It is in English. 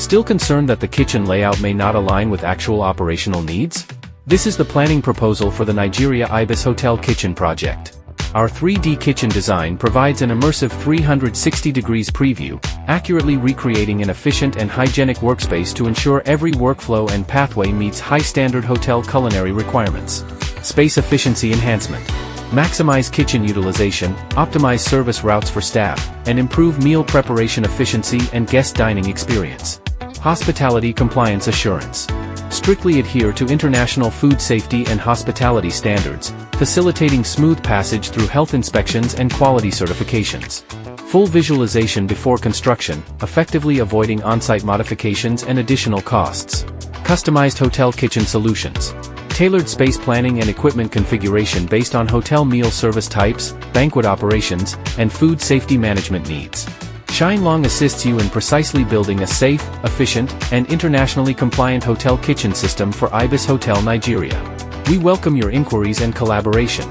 Still concerned that the kitchen layout may not align with actual operational needs? This is the planning proposal for the Nigeria Ibis Hotel Kitchen project. Our 3D kitchen design provides an immersive 360 degrees preview, accurately recreating an efficient and hygienic workspace to ensure every workflow and pathway meets high-standard hotel culinary requirements. Space efficiency enhancement. Maximize kitchen utilization, optimize service routes for staff, and improve meal preparation efficiency and guest dining experience. Hospitality compliance assurance. Strictly adhere to international food safety and hospitality standards, facilitating smooth passage through health inspections and quality certifications. Full visualization before construction, effectively avoiding on-site modifications and additional costs. Customized hotel kitchen solutions. Tailored space planning and equipment configuration based on hotel meal service types, banquet operations, and food safety management needs. SHINELONG assists you in precisely building a safe, efficient, and internationally compliant hotel kitchen system for Ibis Hotel Nigeria. We welcome your inquiries and collaboration.